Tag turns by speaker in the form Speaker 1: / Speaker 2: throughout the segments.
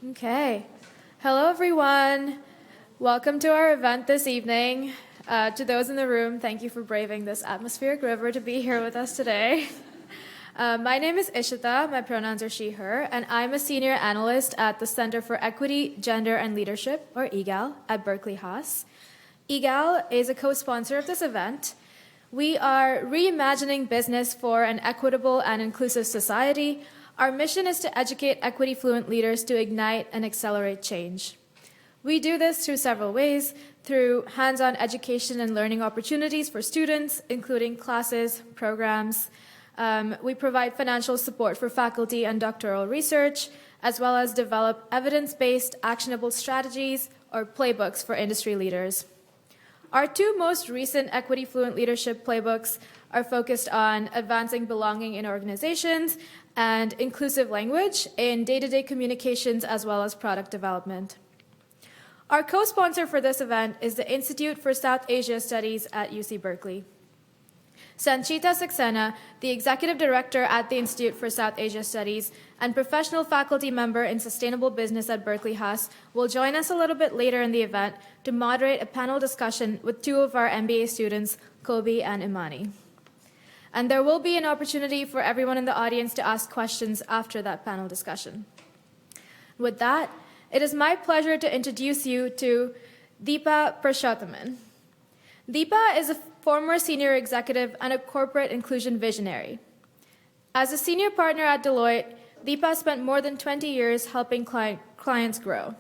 Speaker 1: Okay. Hello, everyone. Welcome to our event this evening. To those in the room, thank you for braving this atmospheric river to be here with us today. My name is Ishita. My pronouns are she, her, and I'm a senior analyst at the Center for Equity, Gender, and Leadership, or EGAL, at Berkeley Haas. EGAL is a co-sponsor of this event. We are reimagining business for an equitable and inclusive society. Our mission is to educate equity-fluent leaders to ignite and accelerate change. We do this through several ways, through hands-on education and learning opportunities for students, including classes, programs. We provide financial support for faculty and doctoral research, as well as develop evidence-based actionable strategies or playbooks for industry leaders. Our two most recent equity-fluent leadership playbooks are focused on advancing belonging in organizations and inclusive language in day-to-day communications as well as product development. Our co-sponsor for this event is the Institute for South Asia Studies at UC Berkeley. Sanchita Saxena, the Executive Director at the Institute for South Asia Studies and professional faculty member in Sustainable Business at Berkeley Haas, will join us a little bit later in the event to moderate a panel discussion with two of our MBA students, Colby and Emani. And there will be an opportunity for everyone in the audience to ask questions after that panel discussion. With that, it is my pleasure to introduce you to Deepa Purushothaman. Deepa is a former senior executive and a corporate inclusion visionary. As a senior partner at Deloitte, Deepa spent more than 20 years helping clients grow.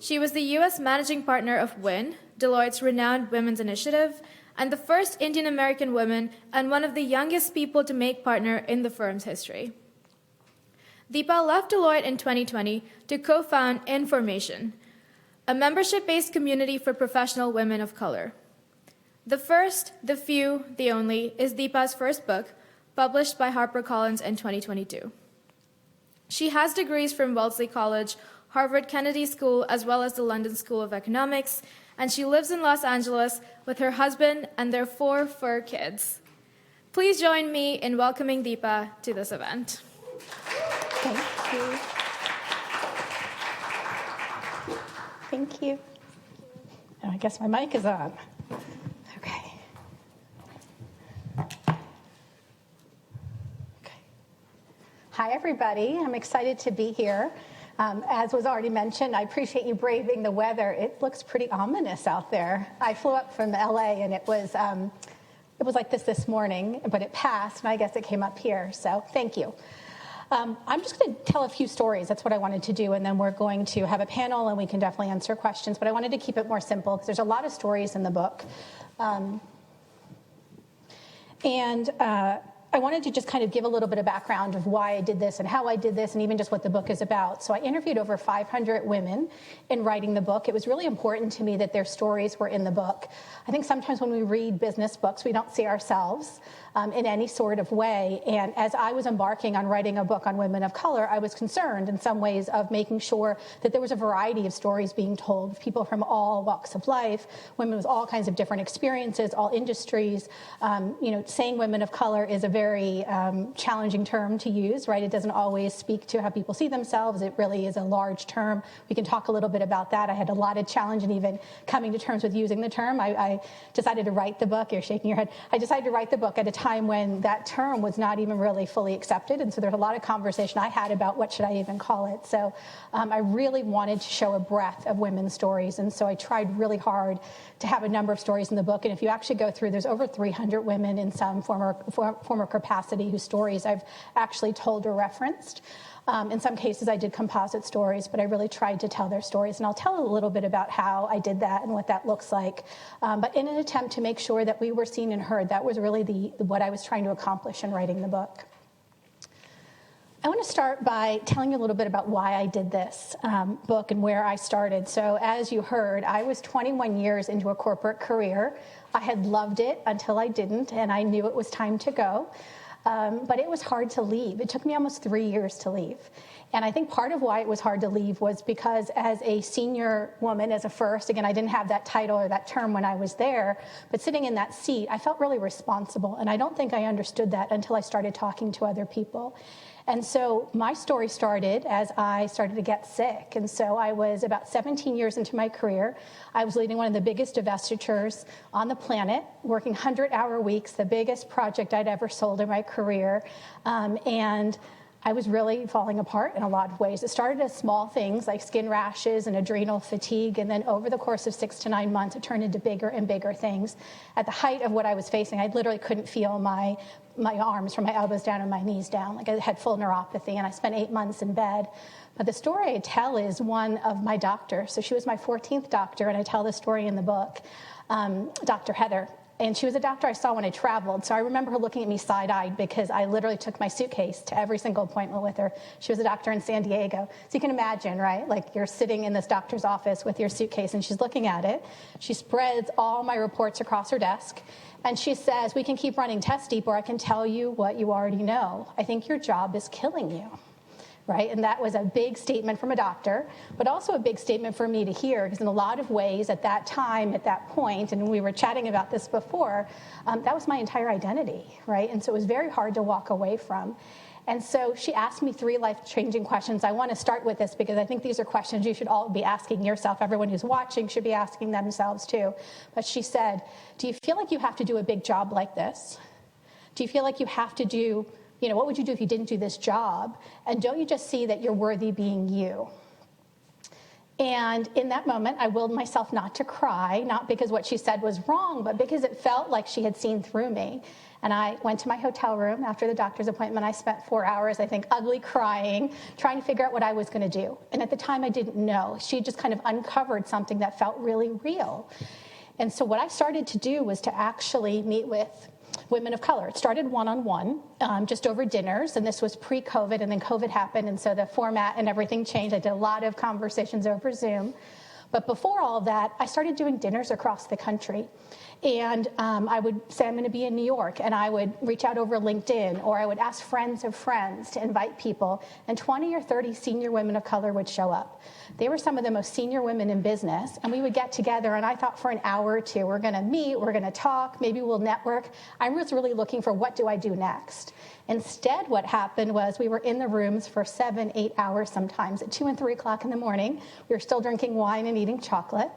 Speaker 1: She was the U.S. managing partner of WIN, Deloitte's renowned women's initiative, and the first Indian American woman and one of the youngest people to make partner in the firm's history. Deepa left Deloitte in 2020 to co-found Information, a membership-based community for professional women of color. The First, the Few, the Only is Deepa's first book, published by HarperCollins in 2022. She has degrees from Wellesley College, Harvard Kennedy School, as well as the London School of Economics, and she lives in Los Angeles with her husband and their 4 fur kids. Please join me in welcoming Deepa to this event.
Speaker 2: Thank you. Thank you. Oh, I guess my mic is on. Okay. Hi, everybody. I'm excited to be here. As was already mentioned, I appreciate you braving the weather. It looks pretty ominous out there. I flew up from LA, and it was like this morning, but it passed, and I guess it came up here, so thank you. I'm just going to tell a few stories. That's what I wanted to do, and then we're going to have a panel, and we can definitely answer questions, but I wanted to keep it more simple because there's a lot of stories in the book. I wanted to just kind of give a little bit of background of why I did this and how I did this and even just what the book is about. So I interviewed over 500 women in writing the book. It was really important to me that their stories were in the book. I think sometimes when we read business books, we don't see ourselves in any sort of way. And as I was embarking on writing a book on women of color, I was concerned in some ways of making sure that there was a variety of stories being told, people from all walks of life, women with all kinds of different experiences, all industries. Saying women of color is a very challenging term to use, right? It doesn't always speak to how people see themselves. It really is a large term. We can talk a little bit about that. I had a lot of challenge in even coming to terms with using the term. I decided to write the book. You're shaking your head. I decided to write the book at a time when that term was not even really fully accepted. And so there's a lot of conversation I had about what should I even call it. So I really wanted to show a breadth of women's stories. And so I tried really hard to have a number of stories in the book. And if you actually go through, there's over 300 women in some former capacity whose stories I've actually told or referenced. In some cases, I did composite stories, but I really tried to tell their stories. And I'll tell a little bit about how I did that and what that looks like. But in an attempt to make sure that we were seen and heard, that was really what I was trying to accomplish in writing the book. I want to start by telling you a little bit about why I did this book and where I started. So as you heard, I was 21 years into a corporate career. I had loved it until I didn't, and I knew it was time to go. But it was hard to leave. It took me almost 3 years to leave. And I think part of why it was hard to leave was because as a senior woman, as a first, again, I didn't have that title or that term when I was there, but sitting in that seat, I felt really responsible. And I don't think I understood that until I started talking to other people. And so my story started as I started to get sick. And so I was about 17 years into my career. I was leading one of the biggest divestitures on the planet, working 100-hour weeks, the biggest project I'd ever sold in my career. And I was really falling apart in a lot of ways. It started as small things like skin rashes and adrenal fatigue, and then over the course of 6 to 9 months, it turned into bigger and bigger things. At the height of what I was facing, I literally couldn't feel my arms from my elbows down and my knees down. Like I had full neuropathy, and I spent 8 months in bed. But the story I tell is one of my doctor. So she was my 14th doctor, and I tell this story in the book, Dr. Heather. And she was a doctor I saw when I traveled. So I remember her looking at me side-eyed because I literally took my suitcase to every single appointment with her. She was a doctor in San Diego. So you can imagine, right? Like you're sitting in this doctor's office with your suitcase and she's looking at it. She spreads all my reports across her desk. And she says, we can keep running tests, Deepa, or I can tell you what you already know. I think your job is killing you. Right? And that was a big statement from a doctor, but also a big statement for me to hear, because in a lot of ways at that time, at that point, and we were chatting about this before, that was my entire identity, right? And so it was very hard to walk away from. And so she asked me 3 life-changing questions. I want to start with this because I think these are questions you should all be asking yourself. Everyone who's watching should be asking themselves too. But she said, do you feel like you have to do a big job like this? Do you feel like you have to do, what would you do if you didn't do this job? And don't you just see that you're worthy being you? And in that moment, I willed myself not to cry, not because what she said was wrong, but because it felt like she had seen through me. And I went to my hotel room after the doctor's appointment. I spent 4 hours, I think, ugly crying, trying to figure out what I was going to do. And at the time, I didn't know. She just kind of uncovered something that felt really real. And so what I started to do was to actually meet with women of color. It started one-on-one, just over dinners, and this was pre-COVID, and then COVID happened, and so the format and everything changed. I did a lot of conversations over Zoom. But before all of that, I started doing dinners across the country. And I would say I'm going to be in New York, and I would reach out over LinkedIn, or I would ask friends of friends to invite people, and 20 or 30 senior women of color would show up. They were some of the most senior women in business, and we would get together, and I thought for an hour or two, we're going to meet, we're going to talk, maybe we'll network. I was really looking for what do I do next. Instead, what happened was we were in the rooms for 7, 8 hours sometimes. At 2 and 3 o'clock in the morning, we were still drinking wine and eating chocolate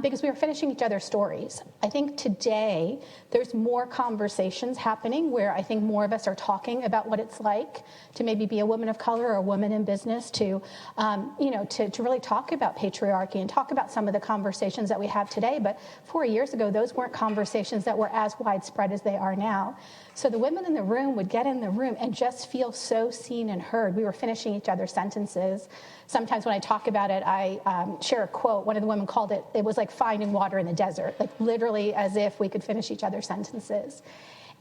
Speaker 2: because we were finishing each other's stories. I think today there's more conversations happening where I think more of us are talking about what it's like to maybe be a woman of color or a woman in business, to really talk about patriarchy and talk about some of the conversations that we have today. But 4 years ago, those weren't conversations that were as widespread as they are now. So the women in the room would get in the room and just feel so seen and heard. We were finishing each other's sentences. Sometimes when I talk about it, I share a quote. One of the women called it was like finding water in the desert, like literally as if we could finish each other's sentences.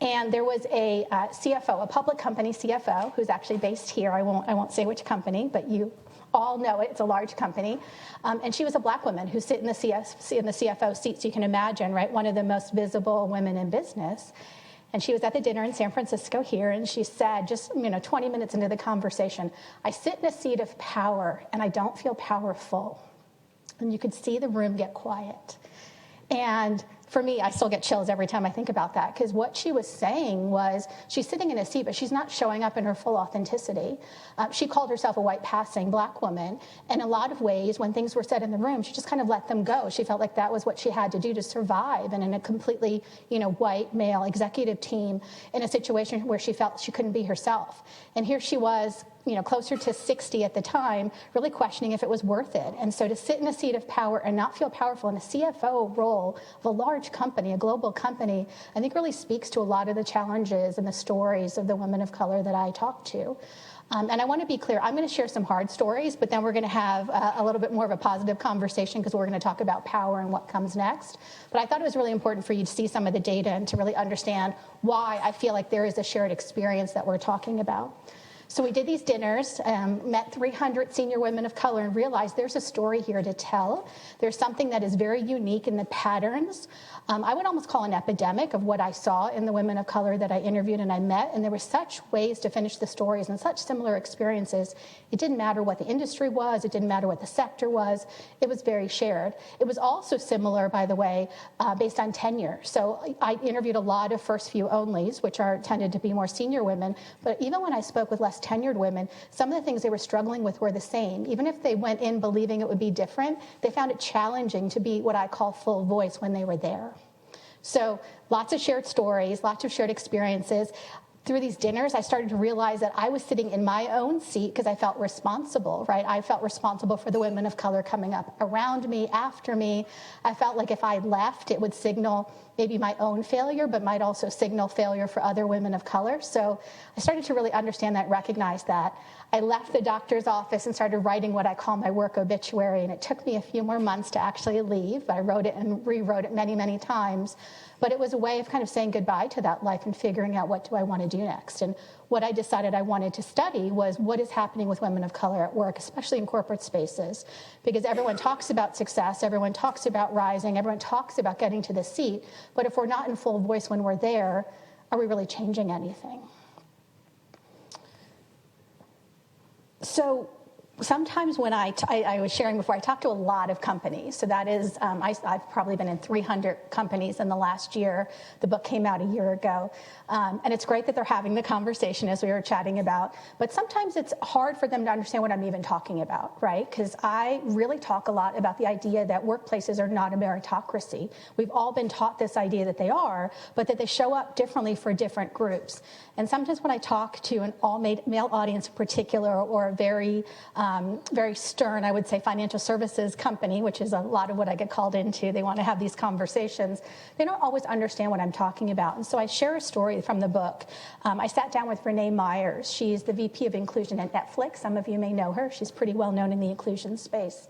Speaker 2: And there was a CFO, a public company CFO, who's actually based here. I won't say which company, but you all know it. It's a large company. And she was a black woman who sit in the CFO seat, so you can imagine, right, one of the most visible women in business. And she was at the dinner in San Francisco here, and she said, just 20 minutes into the conversation, I sit in a seat of power, and I don't feel powerful. And you could see the room get quiet. And for me, I still get chills every time I think about that, because what she was saying was she's sitting in a seat, but she's not showing up in her full authenticity. She called herself a white passing black woman. In a lot of ways, when things were said in the room, she just kind of let them go. She felt like that was what she had to do to survive. And in a completely, white male executive team in a situation where she felt she couldn't be herself. And here she was, closer to 60 at the time, really questioning if it was worth it. And so to sit in a seat of power and not feel powerful in a CFO role of a large company, a global company, I think really speaks to a lot of the challenges and the stories of the women of color that I talk to. And I want to be clear, I'm going to share some hard stories, but then we're going to have a little bit more of a positive conversation because we're going to talk about power and what comes next. But I thought it was really important for you to see some of the data and to really understand why I feel like there is a shared experience that we're talking about. So we did these dinners, met 300 senior women of color, and realized there's a story here to tell. There's something that is very unique in the patterns. I would almost call an epidemic of what I saw in the women of color that I interviewed and I met, and there were such ways to finish the stories and such similar experiences. It didn't matter what the industry was. It didn't matter what the sector was. It was very shared. It was also similar, by the way, based on tenure. So I interviewed a lot of first few onlys, which tended to be more senior women, but even when I spoke with less tenured women, some of the things they were struggling with were the same. Even if they went in believing it would be different, they found it challenging to be what I call full voice when they were there. So lots of shared stories, lots of shared experiences. Through these dinners, I started to realize that I was sitting in my own seat because I felt responsible, right? I felt responsible for the women of color coming up around me, after me. I felt like if I left, it would signal maybe my own failure, but might also signal failure for other women of color. So I started to really understand that, recognize that. I left the doctor's office and started writing what I call my work obituary, and it took me a few more months to actually leave. I wrote it and rewrote it many, many times. But it was a way of kind of saying goodbye to that life and figuring out what do I want to do next. And what I decided I wanted to study was what is happening with women of color at work, especially in corporate spaces. Because everyone talks about success, everyone talks about rising, everyone talks about getting to the seat. But if we're not in full voice when we're there, are we really changing anything? So sometimes when I was sharing before, I talk to a lot of companies. So that is, I've probably been in 300 companies in the last year. The book came out a year ago. And it's great that they're having the conversation as we were chatting about. But sometimes it's hard for them to understand what I'm even talking about, right? Because I really talk a lot about the idea that workplaces are not a meritocracy. We've all been taught this idea that they are, but that they show up differently for different groups. And sometimes when I talk to an all-male audience in particular, or a very stern, I would say, financial services company, which is a lot of what I get called into, they want to have these conversations, they don't always understand what I'm talking about. And so I share a story from the book. I sat down with Renee Myers. She's the VP of Inclusion at Netflix. Some of you may know her. She's pretty well known in the inclusion space.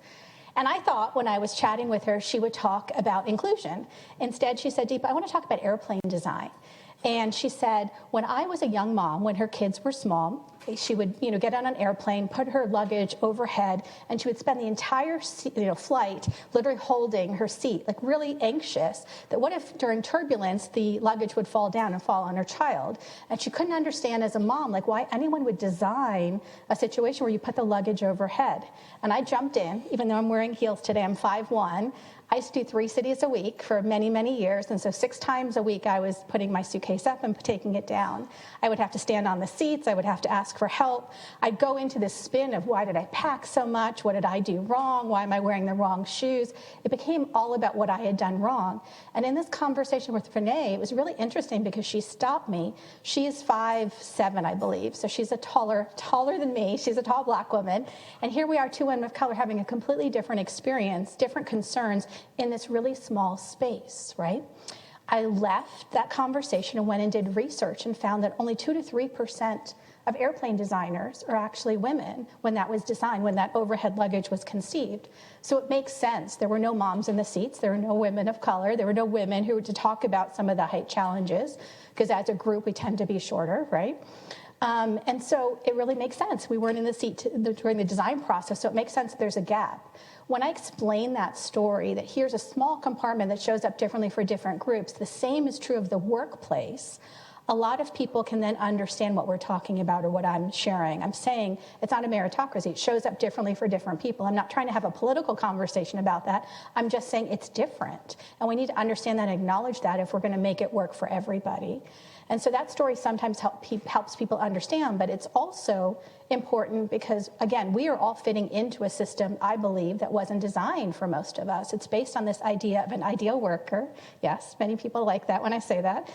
Speaker 2: And I thought when I was chatting with her, she would talk about inclusion. Instead, she said, Deepa, I want to talk about airplane design. And she said, when I was a young mom, when her kids were small, she would, get on an airplane, put her luggage overhead, and she would spend the entire flight literally holding her seat, like really anxious that what if during turbulence the luggage would fall down and fall on her child? And she couldn't understand as a mom, like why anyone would design a situation where you put the luggage overhead. And I jumped in, even though I'm wearing heels today, I'm 5'1". I used to do 3 cities a week for many, many years, and so 6 times a week I was putting my suitcase up and taking it down. I would have to stand on the seats. I would have to ask for help. I'd go into this spin of why did I pack so much? What did I do wrong? Why am I wearing the wrong shoes? It became all about what I had done wrong. And in this conversation with Renee, it was really interesting because she stopped me. She is 5'7", I believe, so she's taller than me. She's a tall black woman. And here we are, 2 women of color having a completely different experience, different concerns, in this really small space, right? I left that conversation and went and did research and found that only 2 to 3% of airplane designers are actually women when that was designed, when that overhead luggage was conceived. So it makes sense. There were no moms in the seats. There were no women of color. There were no women who were to talk about some of the height challenges, because as a group, we tend to be shorter, right? And so it really makes sense. We weren't in the seat during the design process, so it makes sense that there's a gap. When I explain that story, that here's a small compartment that shows up differently for different groups, the same is true of the workplace, a lot of people can then understand what we're talking about or what I'm sharing. I'm saying it's not a meritocracy. It shows up differently for different people. I'm not trying to have a political conversation about that. I'm just saying it's different. And we need to understand that and acknowledge that if we're going to make it work for everybody. And so that story sometimes helps people understand, but it's also important because, again, we are all fitting into a system, I believe, that wasn't designed for most of us. It's based on this idea of an ideal worker. Yes, many people like that when I say that.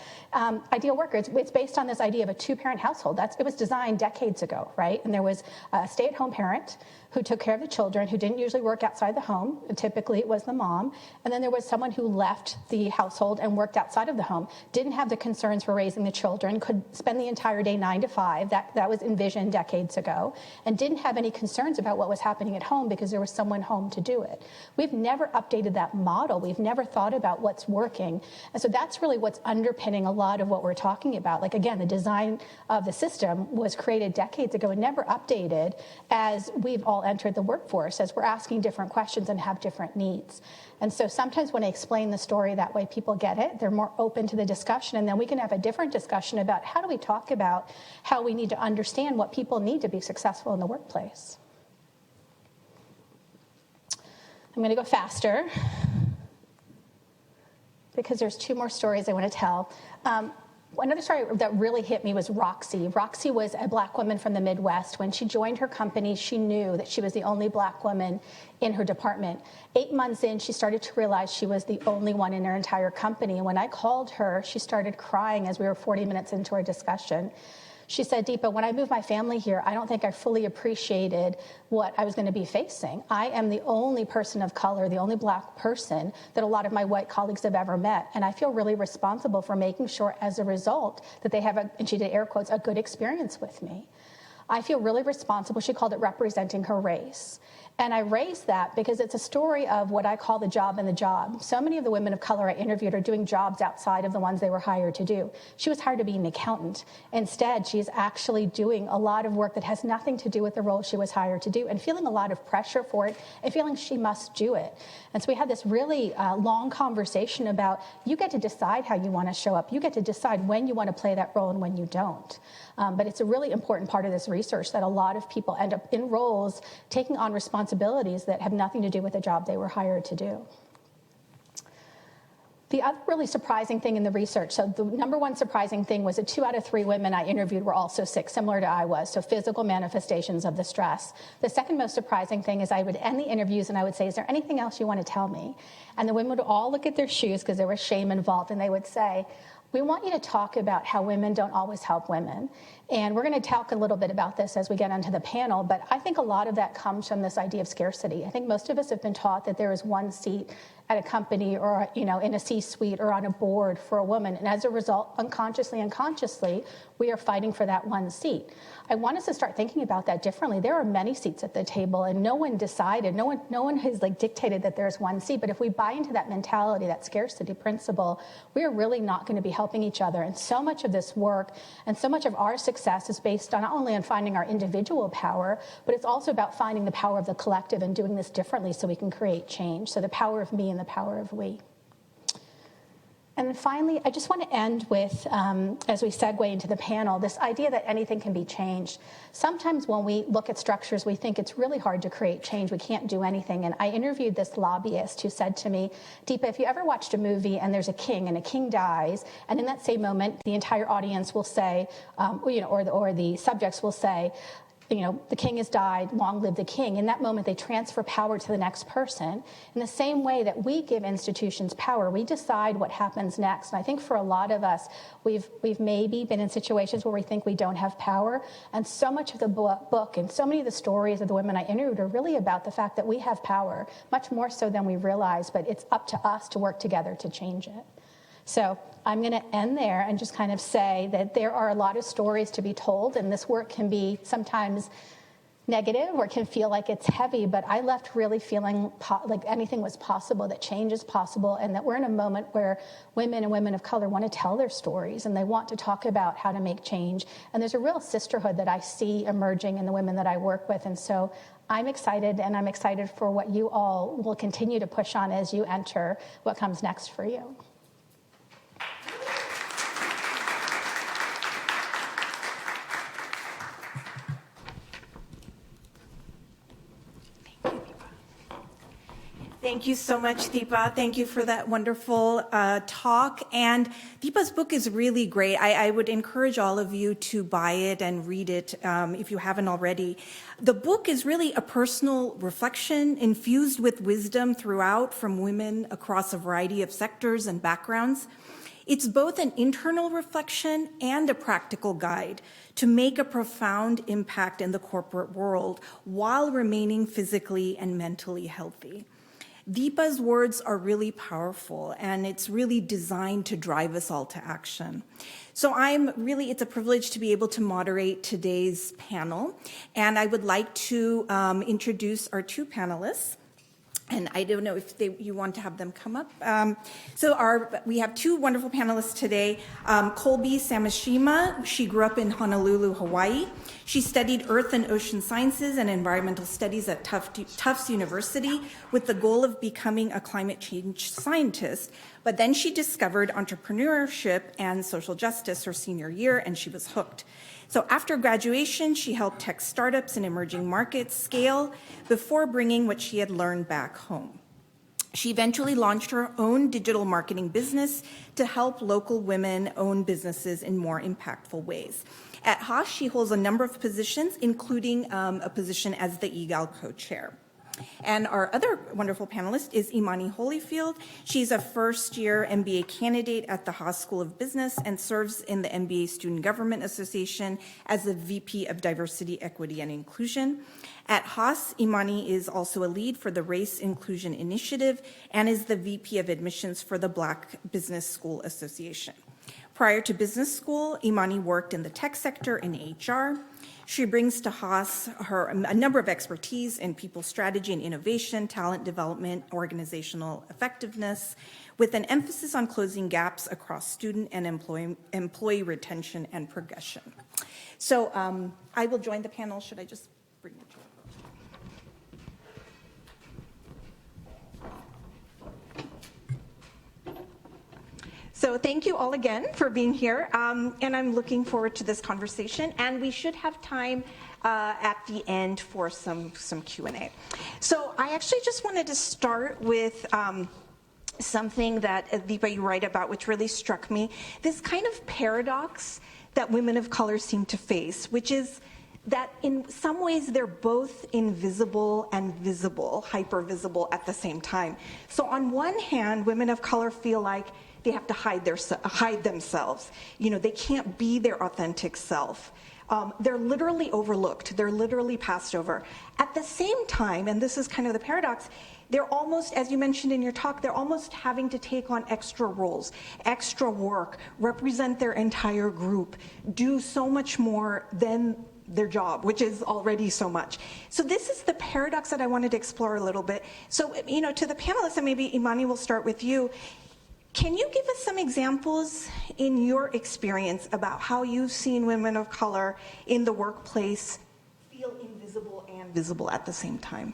Speaker 2: Ideal worker, it's based on this idea of a 2-parent household. It was designed decades ago, right? And there was a stay-at-home parent who took care of the children, who didn't usually work outside the home. Typically, it was the mom. And then there was someone who left the household and worked outside of the home, didn't have the concerns for raising the children, could spend the entire day 9 to 5. That was envisioned decades ago, and didn't have any concerns about what was happening at home because there was someone home to do it. We've never updated that model. We've never thought about what's working. And so that's really what's underpinning a lot of what we're talking about. Like, again, the design of the system was created decades ago and never updated as we've all entered the workforce, as we're asking different questions and have different needs. And so sometimes when I explain the story that way, people get it. They're more open to the discussion, and then we can have a different discussion about how do we talk about how we need to understand what people need to be successful in the workplace. I'm going to go faster because there's 2 more stories I want to tell. Another story that really hit me was Roxy. Roxy was a black woman from the Midwest. When she joined her company, she knew that she was the only black woman in her department. 8 months in, she started to realize she was the only one in her entire company. And when I called her, she started crying as we were 40 minutes into our discussion. She said, Deepa, when I moved my family here, I don't think I fully appreciated what I was going to be facing. I am the only person of color, the only black person that a lot of my white colleagues have ever met. And I feel really responsible for making sure as a result that they have, and she did air quotes, a good experience with me. I feel really responsible. She called it representing her race. And I raised that because it's a story of what I call the job and the job. So many of the women of color I interviewed are doing jobs outside of the ones they were hired to do. She was hired to be an accountant. Instead, she's actually doing a lot of work that has nothing to do with the role she was hired to do and feeling a lot of pressure for it and feeling she must do it. And so we had this really long conversation about you get to decide how you want to show up. You get to decide when you want to play that role and when you don't. But it's a really important part of this research that a lot of people end up in roles taking on responsibilities that have nothing to do with the job they were hired to do. The other really surprising thing in the research, so the number one surprising thing was that 2 out of 3 women I interviewed were also sick, similar to I was, so physical manifestations of the stress. The second most surprising thing is I would end the interviews and I would say, is there anything else you want to tell me? And the women would all look at their shoes because there was shame involved, and they would say, we want you to talk about how women don't always help women. And we're going to talk a little bit about this as we get into the panel, but I think a lot of that comes from this idea of scarcity. I think most of us have been taught that there is one seat at a company or, in a C-suite or on a board for a woman. And as a result, unconsciously and consciously, we are fighting for that one seat. I want us to start thinking about that differently. There are many seats at the table, and no one decided, no one has dictated that there's one seat. But if we buy into that mentality, that scarcity principle, we are really not going to be helping each other. And so much of this work and so much of our success is based on not only on finding our individual power, but it's also about finding the power of the collective and doing this differently so we can create change. So the power of me and the power of we. And then finally, I just want to end with, as we segue into the panel, this idea that anything can be changed. Sometimes when we look at structures, we think it's really hard to create change. We can't do anything. And I interviewed this lobbyist who said to me, Deepa, if you ever watched a movie and there's a king and a king dies, and in that same moment, the entire audience will say, or the subjects will say, the king has died, long live the king. In that moment, they transfer power to the next person. In the same way that we give institutions power, we decide what happens next. And I think for a lot of us, we've maybe been in situations where we think we don't have power. And so much of the book and so many of the stories of the women I interviewed are really about the fact that we have power, much more so than we realize, but it's up to us to work together to change it. So I'm going to end there and just kind of say that there are a lot of stories to be told, and this work can be sometimes negative or it can feel like it's heavy, but I left really feeling like anything was possible, that change is possible, and that we're in a moment where women and women of color want to tell their stories and they want to talk about how to make change. And there's a real sisterhood that I see emerging in the women that I work with. And so I'm excited, and I'm excited for what you all will continue to push on as you enter what comes next for you.
Speaker 3: Thank you so much, Deepa. Thank you for that wonderful talk. And Deepa's book is really great. I would encourage all of you to buy it and read it if you haven't already. The book is really a personal reflection infused with wisdom throughout from women across a variety of sectors and backgrounds. It's both an internal reflection and a practical guide to make a profound impact in the corporate world while remaining physically and mentally healthy. Deepa's words are really powerful, and it's really designed to drive us all to action. So it's a privilege to be able to moderate today's panel, and I would like to introduce our 2 panelists. And I don't know if you want to have them come up. We have 2 wonderful panelists today. Colby Sameshima, she grew up in Honolulu, Hawaii. She studied Earth and Ocean Sciences and Environmental Studies at Tufts University with the goal of becoming a climate change scientist. But then she discovered entrepreneurship and social justice her senior year, and she was hooked. So after graduation, she helped tech startups in emerging markets scale before bringing what she had learned back home. She eventually launched her own digital marketing business to help local women own businesses in more impactful ways. At Haas, she holds a number of positions, including a position as the EGAL co-chair. And our other wonderful panelist is Emani Holyfield. She's a first-year MBA candidate at the Haas School of Business and serves in the MBA Student Government Association as the VP of Diversity, Equity, and Inclusion. At Haas, Emani is also a lead for the Race Inclusion Initiative and is the VP of Admissions for the Black Business School Association. Prior to business school, Emani worked in the tech sector in HR. She brings to Haas a number of expertise in people strategy and innovation, talent development, organizational effectiveness, with an emphasis on closing gaps across student and employee retention and progression. So I will join the panel. Should I just bring the chair? So thank you all again for being here, and I'm looking forward to this conversation, and we should have time at the end for some Q&A. So I actually just wanted to start with something that, Deepa, you write about, which really struck me, this kind of paradox that women of color seem to face, which is that in some ways they're both invisible and visible, hyper-visible at the same time. So on one hand, women of color feel like they have to hide themselves. You know, they can't be their authentic self. They're literally overlooked. They're literally passed over. At the same time, and this is kind of the paradox, they're almost, as you mentioned in your talk, they're almost having to take on extra roles, extra work, represent their entire group, do so much more than their job, which is already so much. So this is the paradox that I wanted to explore a little bit. So, you know, to the panelists, and maybe Emani will start with you, can you give us some examples in your experience about how you've seen women of color in the workplace feel invisible and visible at the same time?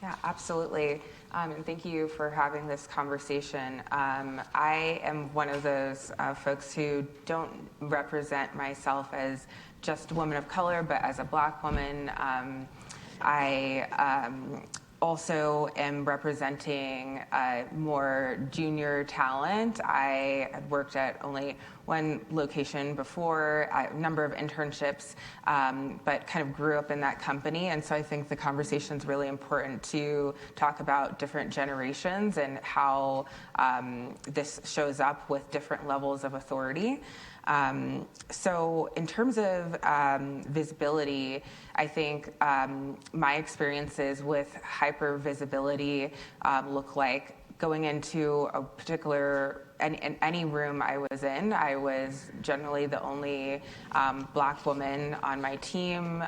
Speaker 4: Yeah, absolutely. And thank you for having this conversation. I am one of those folks who don't represent myself as just a woman of color, but as a Black woman. I also am representing more junior talent. I had worked at only one location before, a number of internships, but kind of grew up in that company. And so I think the conversation is really important to talk about different generations and how this shows up with different levels of authority. So in terms of visibility, I think my experiences with hyper-visibility look like going into a particular, in any room I was in, I was generally the only Black woman on my team,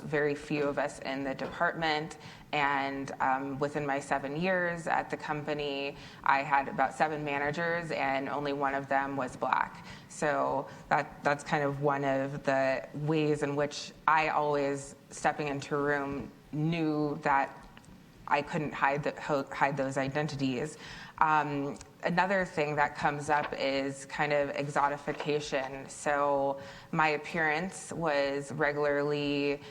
Speaker 4: very few of us in the department. And within my 7 years at the company, I had about 7 managers, and only one of them was Black. So that's kind of one of the ways in which I always, stepping into a room, knew that I couldn't hide those identities. Another thing that comes up is kind of exotification. So my appearance was regularly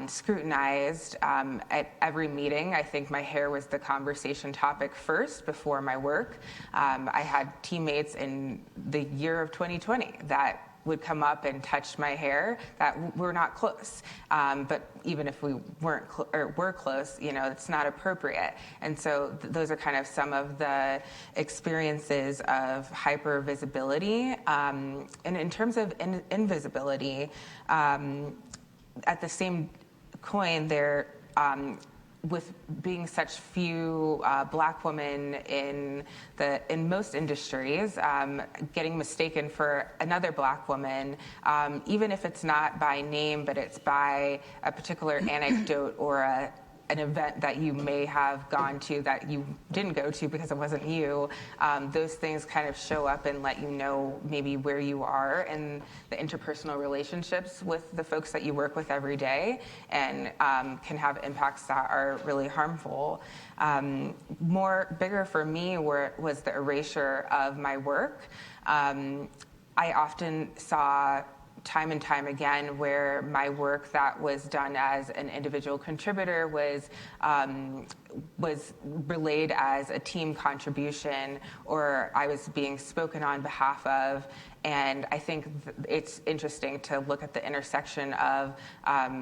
Speaker 4: scrutinized at every meeting. I think my hair was the conversation topic first before my work. I had teammates in the year of 2020 that would come up and touch my hair that were not close. But even if we were close, you know, it's not appropriate. And so those are kind of some of the experiences of hyper visibility. And in terms of invisibility, at the same coin, with being such few Black women in most industries, getting mistaken for another Black woman, even if it's not by name, but it's by a particular anecdote or an event that you may have gone to that you didn't go to because it wasn't you, those things kind of show up and let you know maybe where you are in the interpersonal relationships with the folks that you work with every day, and can have impacts that are really harmful. Bigger for me was the erasure of my work. I often saw time and time again where my work that was done as an individual contributor was relayed as a team contribution, or I was being spoken on behalf of. And I think it's interesting to look at the intersection of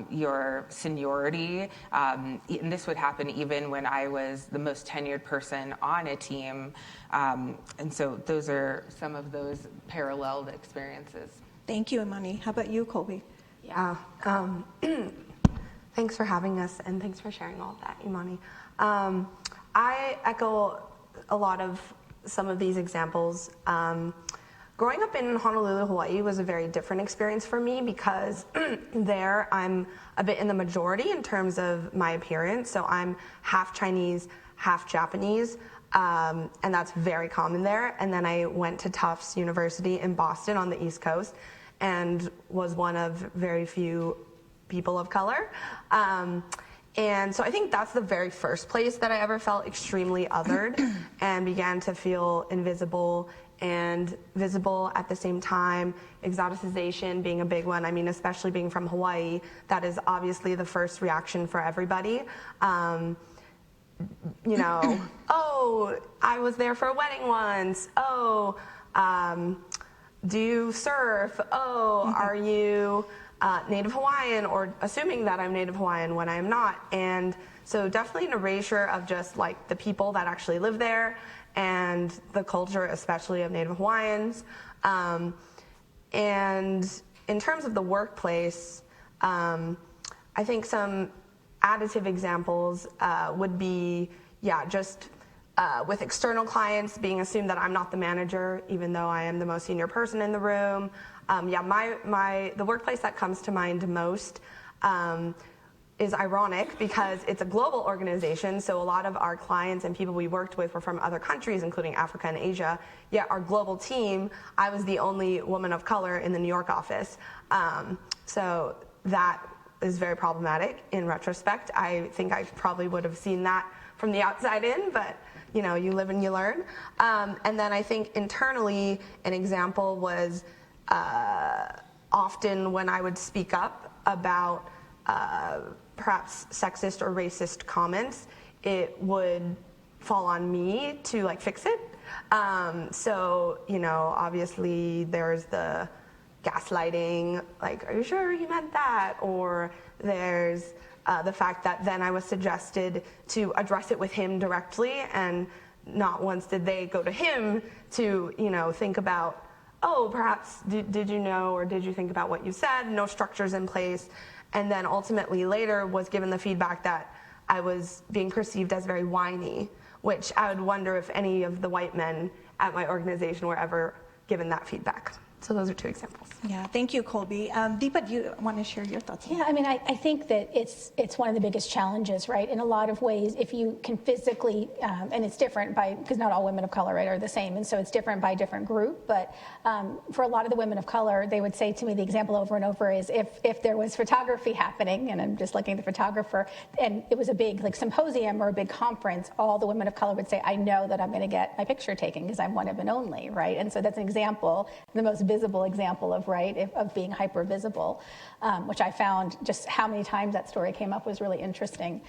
Speaker 4: your seniority. And this would happen even when I was the most tenured person on a team. And so those are some of those paralleled experiences.
Speaker 3: Thank you, Emani. How about you, Colby?
Speaker 5: Yeah. Thanks for having us, and thanks for sharing all of that, Emani. I echo a lot of some of these examples. Growing up in Honolulu, Hawaii was a very different experience for me because there I'm a bit in the majority in terms of my appearance. So I'm half Chinese, half Japanese, and that's very common there. And then I went to Tufts University in Boston on the East Coast and was one of very few people of color. And so I think that's the very first place that I ever felt extremely othered and began to feel invisible and visible at the same time. Exoticization being a big one. I mean, especially being from Hawaii, that is obviously the first reaction for everybody. You know, oh, I was there for a wedding once. Oh, do you surf? Oh, are you Native Hawaiian, or assuming that I'm Native Hawaiian when I am not. And so definitely an erasure of just like the people that actually live there and the culture, especially of Native Hawaiians. And in terms of the workplace, I think some additive examples would be, just with external clients being assumed that I'm not the manager, even though I am the most senior person in the room. The workplace that comes to mind most is ironic because it's a global organization, so a lot of our clients and people we worked with were from other countries, including Africa and Asia, yet our global team, I was the only woman of color in the New York office. So that is very problematic in retrospect. I think I probably would have seen that from the outside in, but you know, you live and you learn. And then I think internally, an example was often when I would speak up about perhaps sexist or racist comments, it would fall on me to like fix it. So, you know, obviously there's the gaslighting, like, are you sure he meant that? Or there's the fact that then I was suggested to address it with him directly, and not once did they go to him to, you know, think about, oh, perhaps did you know, or did you think about what you said? No structures in place. And then ultimately later was given the feedback that I was being perceived as very whiny, which I would wonder if any of the white men at my organization were ever given that feedback. So those are two examples.
Speaker 3: Yeah, thank you, Colby. Deepa, do you want to share your thoughts?
Speaker 2: Yeah, I mean, I think that it's one of the biggest challenges, right? In a lot of ways, if you can physically, and it's different because not all women of color, right, are the same, and so it's different by different group. But for a lot of the women of color, they would say to me, the example over and over is if there was photography happening, and I'm just looking at the photographer, and it was a big like symposium or a big conference, all the women of color would say, I know that I'm going to get my picture taken because I'm one of and only, right? And so that's an example, the most visible example of of being hyper visible, which I found just how many times that story came up was really interesting.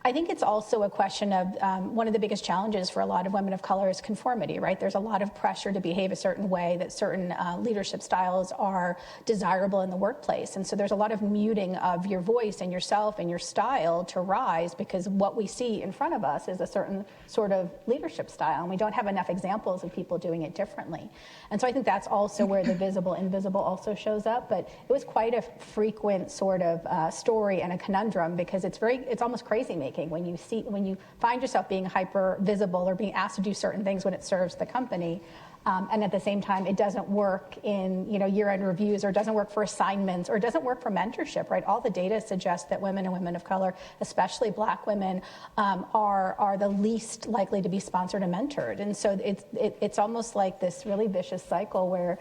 Speaker 2: I think it's also a question of one of the biggest challenges for a lot of women of color is conformity, right? There's a lot of pressure to behave a certain way, that certain leadership styles are desirable in the workplace. And so there's a lot of muting of your voice and yourself and your style to rise because what we see in front of us is a certain sort of leadership style. And we don't have enough examples of people doing it differently. And so I think that's also where the visible, invisible also shows up. But it was quite a frequent sort of story and a conundrum because it's almost crazy making when you find yourself being hyper visible or being asked to do certain things when it serves the company, and at the same time it doesn't work in year-end reviews, or it doesn't work for assignments, or it doesn't work for mentorship, right? All the data suggests that women and women of color, especially Black women, are the least likely to be sponsored and mentored, and so it's almost like this really vicious cycle where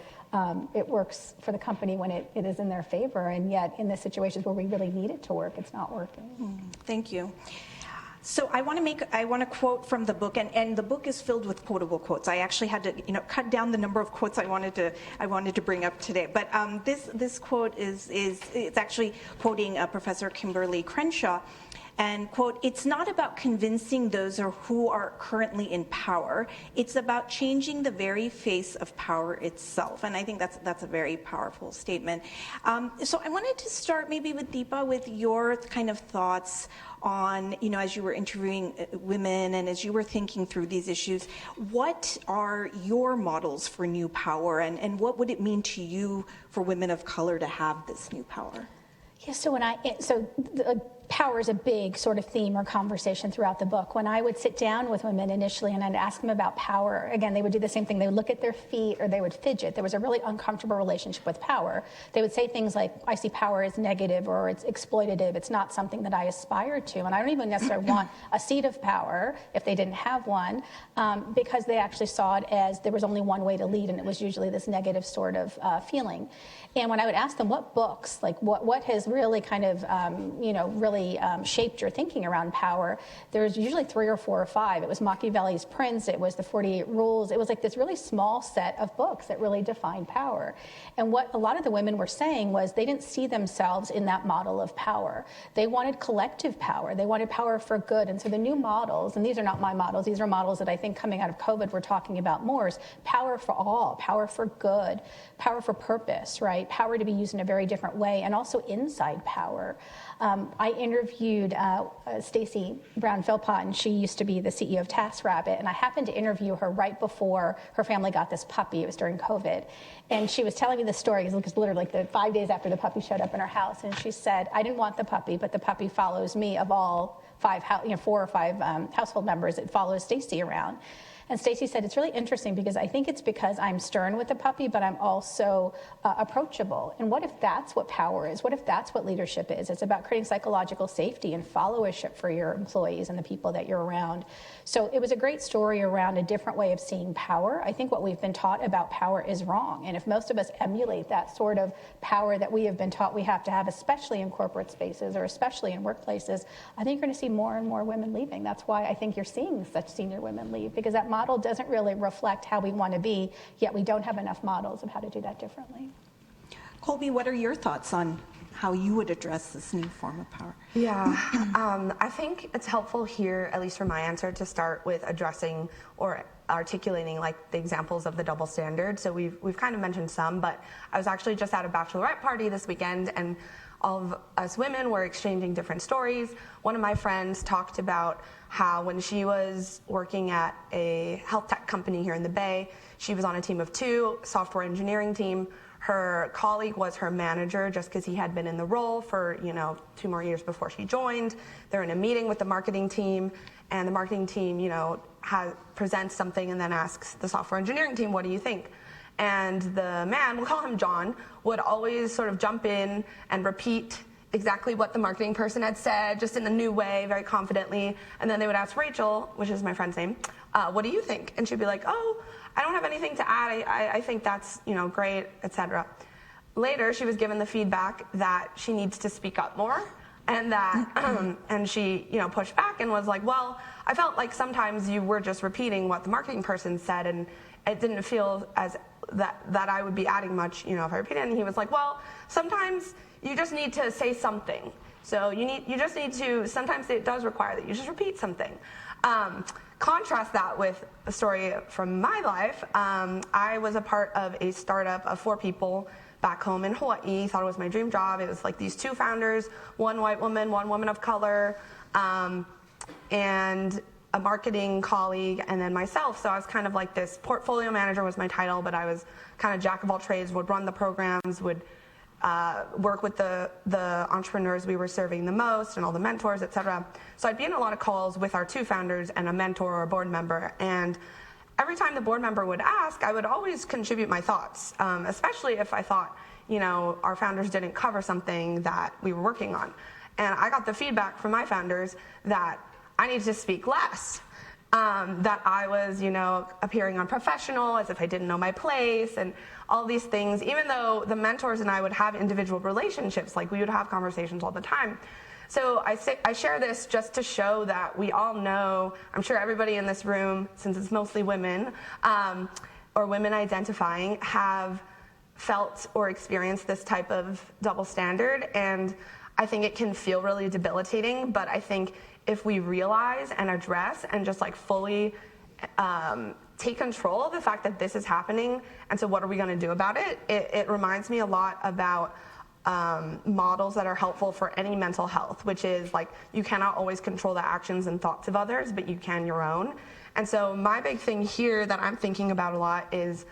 Speaker 2: it works for the company when it is in their favor, and yet in the situations where we really need it to work, it's not working.
Speaker 3: Thank you. So I want to quote from the book, and the book is filled with quotable quotes. I actually had to, cut down the number of quotes I wanted to bring up today. But this quote it's actually quoting Professor Kimberly Crenshaw. And, quote, "It's not about convincing those who are currently in power. It's about changing the very face of power itself." And I think that's a very powerful statement. So I wanted to start maybe with Deepa, with your kind of thoughts on, as you were interviewing women and as you were thinking through these issues, what are your models for new power, and what would it mean to you for women of color to have this new power?
Speaker 2: Yeah, so power is a big sort of theme or conversation throughout the book. When I would sit down with women initially and I'd ask them about power, again, they would do the same thing. They would look at their feet or they would fidget. There was a really uncomfortable relationship with power. They would say things like, "I see power as negative," or "it's exploitative. It's not something that I aspire to." And I don't even necessarily want a seat of power if they didn't have one, because they actually saw it as there was only one way to lead, and it was usually this negative sort of feeling. And when I would ask them what books, like what has really kind of, really shaped your thinking around power, there was usually 3 or 4 or 5. It was Machiavelli's Prince, it was the 48 Rules. It was like this really small set of books that really defined power. And what a lot of the women were saying was they didn't see themselves in that model of power. They wanted collective power. They wanted power for good. And so the new models, and these are not my models, these are models that I think coming out of COVID we're talking about more, is power for all, power for good, power for purpose, right? Power to be used in a very different way, and also inside power. I interviewed Stacey Brown Philpott, and she used to be the CEO of TaskRabbit, and I happened to interview her right before her family got this puppy. It was during COVID. And she was telling me the story, because literally like 5 days after the puppy showed up in her house, and she said, "I didn't want the puppy, but the puppy follows me. Of all 4 or 5 household members, it follows Stacey around." And Stacey said, "It's really interesting because I think it's because I'm stern with the puppy, but I'm also approachable." And what if that's what power is? What if that's what leadership is? It's about creating psychological safety and followership for your employees and the people that you're around. So it was a great story around a different way of seeing power. I think what we've been taught about power is wrong. And if most of us emulate that sort of power that we have been taught we have to have, especially in corporate spaces or especially in workplaces, I think you're going to see more and more women leaving. That's why I think you're seeing such senior women leave, because that model doesn't really reflect how we want to be, yet we don't have enough models of how to do that differently.
Speaker 3: Colby, what are your thoughts on how you would address this new form of power?
Speaker 5: Yeah, I think it's helpful here, at least for my answer, to start with addressing or articulating like the examples of the double standard. So we've kind of mentioned some, but I was actually just at a bachelorette party this weekend, and all of us women were exchanging different stories. One of my friends talked about how when she was working at a health tech company here in the Bay, she was on a team of 2, software engineering team. Her colleague was her manager just because he had been in the role for 2 more years before she joined. They're in a meeting with the marketing team, and the marketing team presents something and then asks the software engineering team, "What do you think?" And the man, we'll call him John, would always sort of jump in and repeat exactly what the marketing person had said, just in a new way, very confidently. And then they would ask Rachel, which is my friend's name, "What do you think?" And she'd be like, "Oh, I don't have anything to add. I think that's great, etc." Later, she was given the feedback that she needs to speak up more, and that and she pushed back and was like, "Well, I felt like sometimes you were just repeating what the marketing person said, and it didn't feel as that I would be adding much, if I repeated." And he was like, "Well, sometimes you just need to say something. So you just need to, sometimes it does require that you just repeat something." Contrast that with a story from my life. I was a part of a startup of 4 people back home in Hawaii. Thought it was my dream job. It was like these 2 founders, 1 white woman, 1 woman of color, and a marketing colleague, and then myself. So I was kind of like this portfolio manager was my title, but I was kind of jack of all trades, would run the programs, would work with the entrepreneurs we were serving the most and all the mentors, etc. So I'd be in a lot of calls with our 2 founders and a mentor or a board member. And every time the board member would ask, I would always contribute my thoughts, especially if I thought, our founders didn't cover something that we were working on. And I got the feedback from my founders that I needed to speak less. That I was, appearing unprofessional, as if I didn't know my place, and all these things, even though the mentors and I would have individual relationships, like we would have conversations all the time. So I share this just to show that we all know, I'm sure everybody in this room, since it's mostly women, or women identifying, have felt or experienced this type of double standard. And I think it can feel really debilitating, but I think if we realize and address and just like fully take control of the fact that this is happening, and so what are we going to do about it? It reminds me a lot about models that are helpful for any mental health, which is like you cannot always control the actions and thoughts of others, but you can your own. And so my big thing here that I'm thinking about a lot is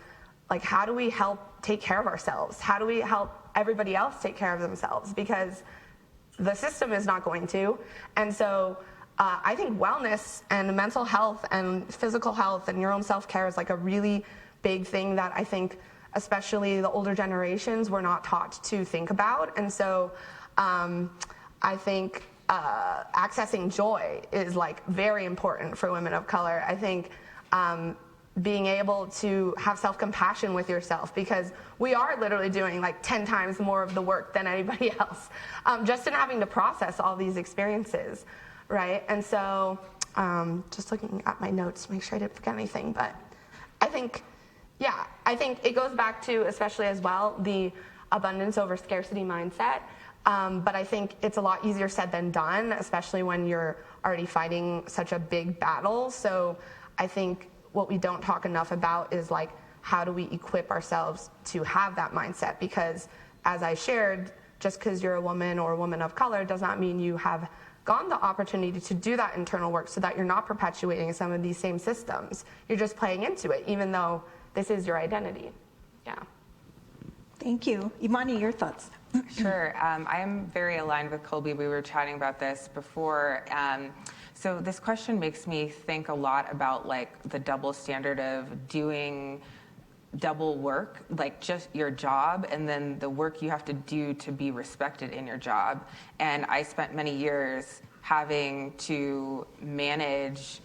Speaker 5: like, how do we help take care of ourselves? How do we help everybody else take care of themselves? Because the system is not going to. And so I think wellness and mental health and physical health and your own self-care is like a really big thing that I think especially the older generations were not taught to think about. And so I think accessing joy is like very important for women of color. I think being able to have self-compassion with yourself, because we are literally doing like 10 times more of the work than anybody else, just in having to process all these experiences, right? And so just looking at my notes to make sure I didn't forget anything, but I think it goes back to, especially as well, the abundance over scarcity mindset. But I think it's a lot easier said than done, especially when you're already fighting such a big battle. So I think what we don't talk enough about is like, how do we equip ourselves to have that mindset? Because as I shared, just because you're a woman or a woman of color does not mean you have gotten the opportunity to do that internal work so that you're not perpetuating some of these same systems. You're just playing into it, even though this is your identity. Yeah.
Speaker 3: Thank you. Emani, your thoughts?
Speaker 4: Sure. I am very aligned with Colby. We were chatting about this before. So this question makes me think a lot about like the double standard of doing double work, like just your job and then the work you have to do to be respected in your job. And I spent many years having to manage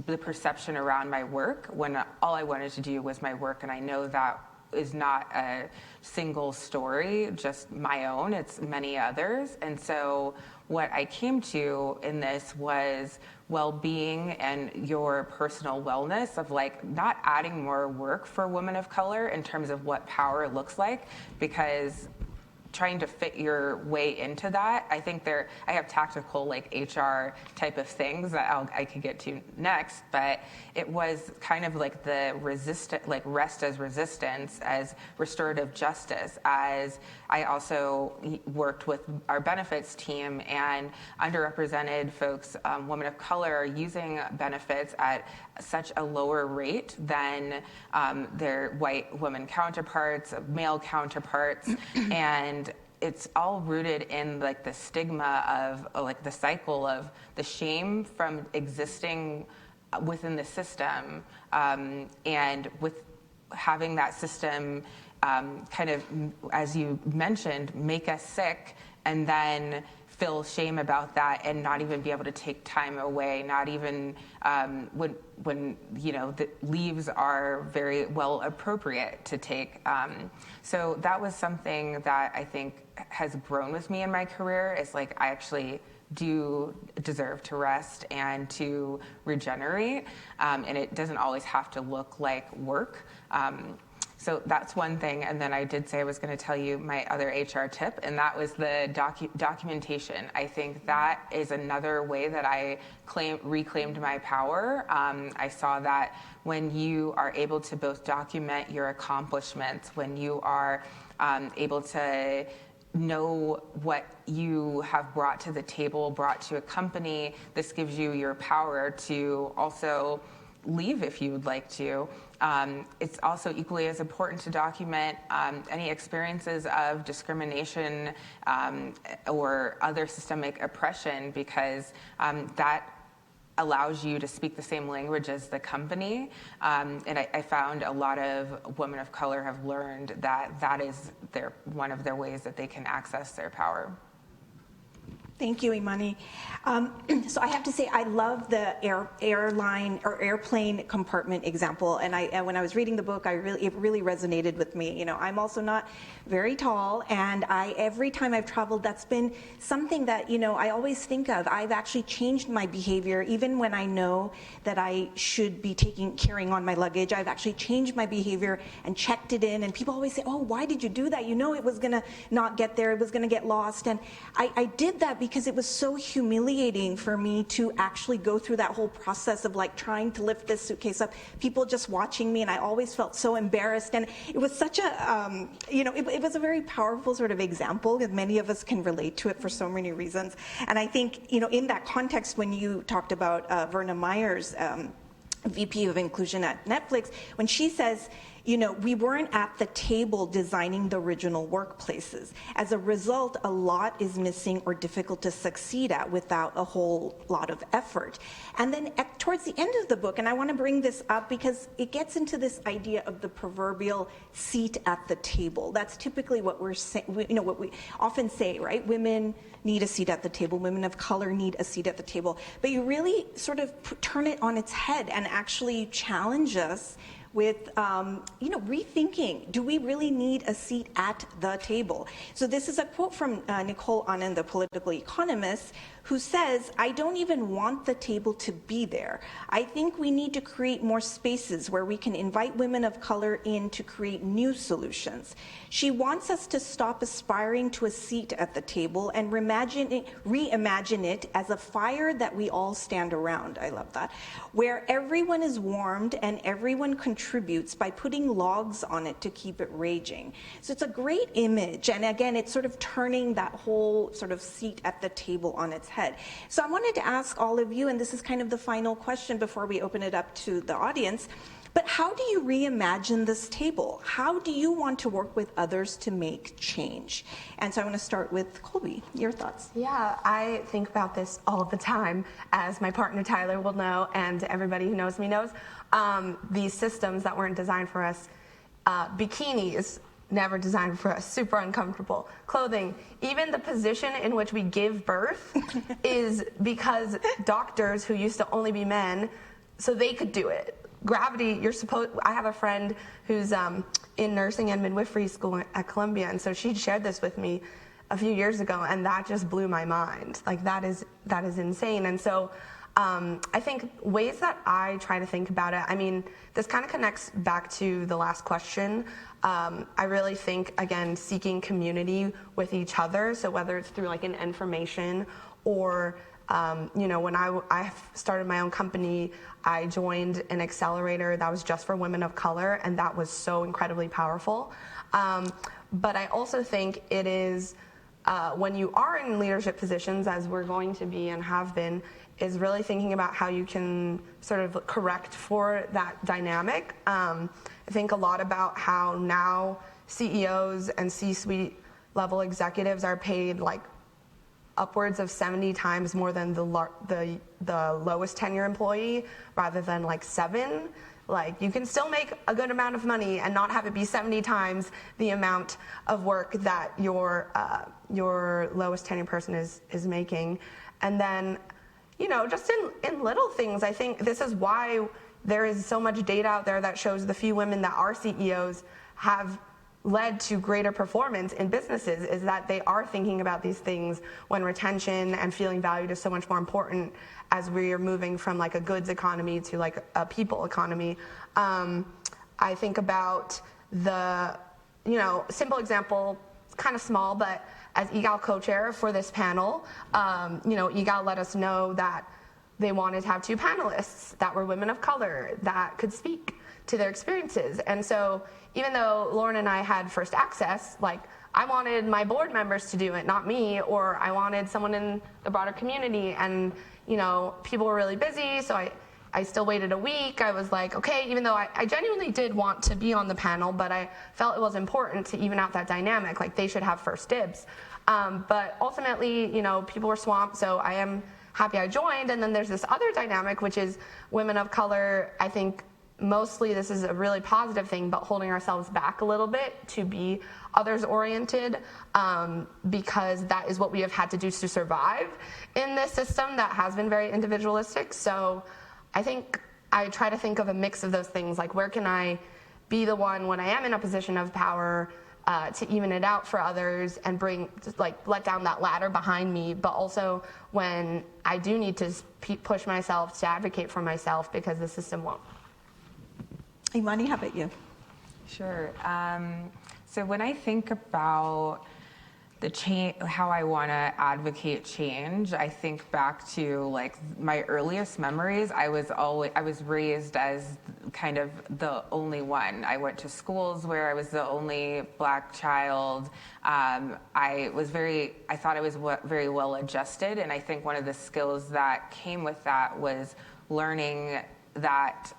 Speaker 4: the perception around my work when all I wanted to do was my work. And I know that is not a single story, just my own, it's many others. And so what I came to in this was well-being and your personal wellness, of like not adding more work for women of color in terms of what power looks like, because trying to fit your way into that, I think I have tactical like HR type of things that I could get to next, but it was kind of like the like rest as resistance, as restorative justice, as I also worked with our benefits team, and underrepresented folks, women of color, are using benefits at such a lower rate than their white women counterparts, male counterparts, and it's all rooted in like the stigma of like the cycle of the shame from existing within the system, and with having that system kind of, as you mentioned, make us sick and then feel shame about that and not even be able to take time away, not even when you know the leaves are very well appropriate to take. So that was something that I think has grown with me in my career, is like I actually do deserve to rest and to regenerate, and it doesn't always have to look like work. So that's one thing. And then I did say I was going to tell you my other HR tip, and that was the documentation. I think that is another way that I reclaimed my power. I saw that when you are able to both document your accomplishments, when you are able to know what you have brought to the table, brought to a company, this gives you your power to also leave if you would like to. It's also equally as important to document any experiences of discrimination or other systemic oppression, because that allows you to speak the same language as the company. And I found a lot of women of color have learned that that is one of their ways that they can access their power.
Speaker 3: Thank you, Emani. So I have to say, I love the airline or airplane compartment example. And when I was reading the book, it really resonated with me. You know, I'm also not very tall, and every time I've traveled, that's been something that, you know, I always think of. I've actually changed my behavior, even when I know that I should be carrying on my luggage. I've actually changed my behavior and checked it in. And people always say, "Oh, why did you do that? You know, it was gonna not get there. It was gonna get lost." And I did that because it was so humiliating for me to actually go through that whole process of like trying to lift this suitcase up, people just watching me, and I always felt so embarrassed. And it was such a, it was a very powerful sort of example, and many of us can relate to it for so many reasons. And I think, you know, in that context, when you talked about Verna Myers, VP of Inclusion at Netflix, when she says, you know, we weren't at the table designing the original workplaces. As a result, a lot is missing or difficult to succeed at without a whole lot of effort. And then towards the end of the book, and I want to bring this up because it gets into this idea of the proverbial seat at the table. That's typically what we're saying, you know, what we often say, right? Women need a seat at the table. Women of color need a seat at the table. But you really sort of turn it on its head and actually challenge us with, rethinking, do we really need a seat at the table? So this is a quote from Nicole Anand, the political economist, who says, "I don't even want the table to be there. I think we need to create more spaces where we can invite women of color in to create new solutions. She wants us to stop aspiring to a seat at the table and reimagine it as a fire that we all stand around," I love that, "where everyone is warmed and everyone contributes by putting logs on it to keep it raging." So it's a great image, and again, it's sort of turning that whole sort of seat at the table on its head. So I wanted to ask all of you, and this is kind of the final question before we open it up to the audience, but how do you reimagine this table? How do you want to work with others to make change? And so I want to start with Colby. Your thoughts?
Speaker 5: Yeah, I think about this all the time, as my partner Tyler will know, and everybody who knows me knows. These systems that weren't designed for us, bikinis, never designed for us, super uncomfortable. Clothing, even the position in which we give birth is because doctors who used to only be men, so they could do it. Gravity, I have a friend who's in nursing and midwifery school at Columbia, and so she shared this with me a few years ago, and that just blew my mind. Like, that is insane. And so I think ways that I try to think about it, I mean, this kind of connects back to the last question. I really think, again, seeking community with each other. So whether it's through like an information or, when I started my own company, I joined an accelerator that was just for women of color, and that was so incredibly powerful. But I also think it is, when you are in leadership positions, as we're going to be and have been, is really thinking about how you can sort of correct for that dynamic. I think a lot about how now CEOs and C-suite level executives are paid like upwards of 70 times more than the lowest tenure employee, rather than like 7. Like, you can still make a good amount of money and not have it be 70 times the amount of work that your lowest tenure person is making. And then, just in little things, I think this is why there is so much data out there that shows the few women that are CEOs have led to greater performance in businesses, is that they are thinking about these things when retention and feeling valued is so much more important as we are moving from like a goods economy to like a people economy. I think about the, simple example, it's kind of small, but as EGAL co-chair for this panel, EGAL let us know that they wanted to have 2 panelists that were women of color that could speak to their experiences. And so even though Lauren and I had first access, like, I wanted my board members to do it, not me, or I wanted someone in the broader community, and people were really busy, so I still waited a week. I was like, okay, even though I genuinely did want to be on the panel, but I felt it was important to even out that dynamic, like they should have first dibs. But ultimately, people were swamped, so I am happy I joined. And then there's this other dynamic, which is women of color, I think, mostly this is a really positive thing, but holding ourselves back a little bit to be others-oriented, because that is what we have had to do to survive in this system that has been very individualistic. So I think I try to think of a mix of those things, like where can I be the one when I am in a position of power to even it out for others and let down that ladder behind me, but also when I do need to push myself to advocate for myself because the system won't.
Speaker 3: Emani, how about you?
Speaker 4: Sure. So when I think about the change, how I want to advocate change, I think back to like my earliest memories. I was raised as kind of the only one. I went to schools where I was the only Black child. I thought I was very well adjusted, and I think one of the skills that came with that was learning that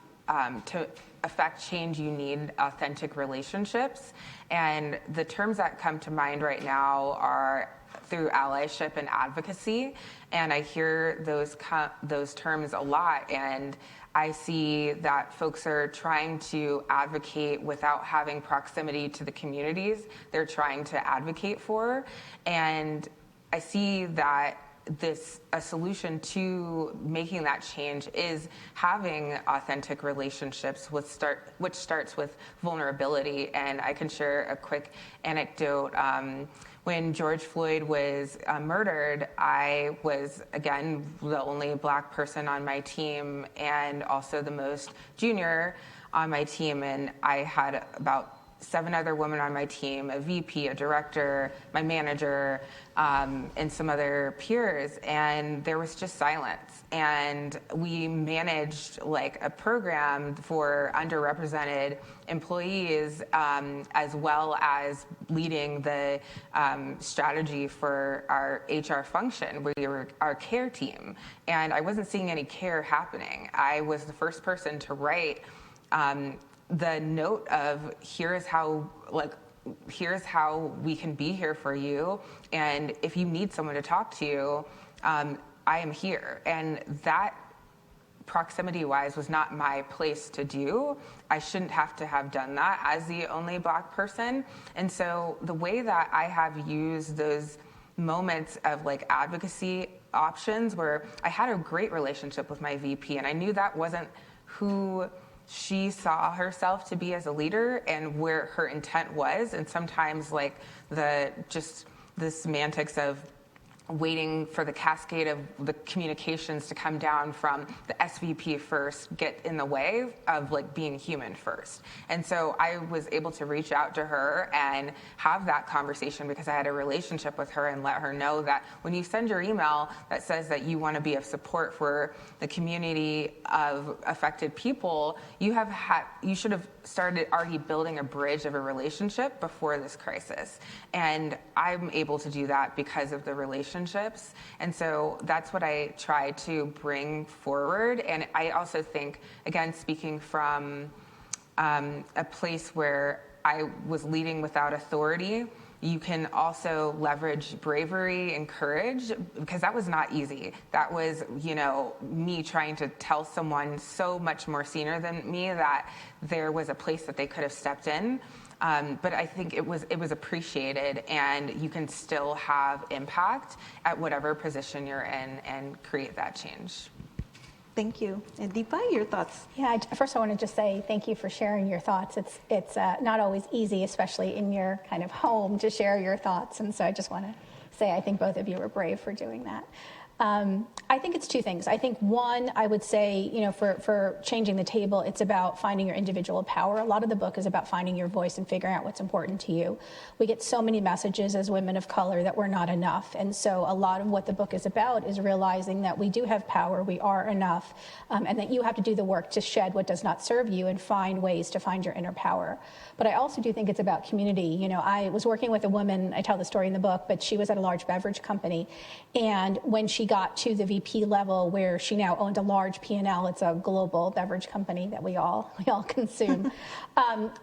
Speaker 4: to affect change, you need authentic relationships. And the terms that come to mind right now are through allyship and advocacy. And I hear those terms a lot. And I see that folks are trying to advocate without having proximity to the communities they're trying to advocate for. And I see that a solution to making that change is having authentic relationships, which starts with vulnerability. And I can share a quick anecdote. When George Floyd was murdered, I was, again, the only Black person on my team and also the most junior on my team. And I had about 7 other women on my team, a VP, a director, my manager, and some other peers, and there was just silence. And we managed like a program for underrepresented employees, as well as leading the strategy for our HR function. We were our care team, and I wasn't seeing any care happening. I was the first person to write the note of here's how we can be here for you, and if you need someone to talk to, I am here. And that, proximity-wise, was not my place to do. I shouldn't have to have done that as the only Black person. And so the way that I have used those moments of like advocacy options, where I had a great relationship with my VP, and I knew that wasn't who she saw herself to be as a leader and where her intent was. And sometimes like the semantics of waiting for the cascade of the communications to come down from the SVP first get in the way of like being human first. And so I was able to reach out to her and have that conversation because I had a relationship with her, and let her know that when you send your email that says that you want to be of support for the community of affected people, you should have started already building a bridge of a relationship before this crisis. And I'm able to do that because of the relationships. And so that's what I try to bring forward. And I also think, again, speaking from a place where I was leading without authority, you can also leverage bravery and courage, because that was not easy. That was, me trying to tell someone so much more senior than me that there was a place that they could have stepped in. But I think it was appreciated, and you can still have impact at whatever position you're in and create that change.
Speaker 3: Thank you. And Deepa, your thoughts?
Speaker 2: Yeah, first I want to just say thank you for sharing your thoughts. It's not always easy, especially in your kind of home, to share your thoughts. And so I just want to say I think both of you were brave for doing that. I think it's 2 things. I think one, I would say, for changing the table, it's about finding your individual power. A lot of the book is about finding your voice and figuring out what's important to you. We get so many messages as women of color that we're not enough. And so a lot of what the book is about is realizing that we do have power, we are enough, and that you have to do the work to shed what does not serve you and find ways to find your inner power. But I also do think it's about community. I was working with a woman, I tell the story in the book, but she was at a large beverage company. And when she she got to the VP level where she now owned a large P&L, it's a global beverage company that we all consume,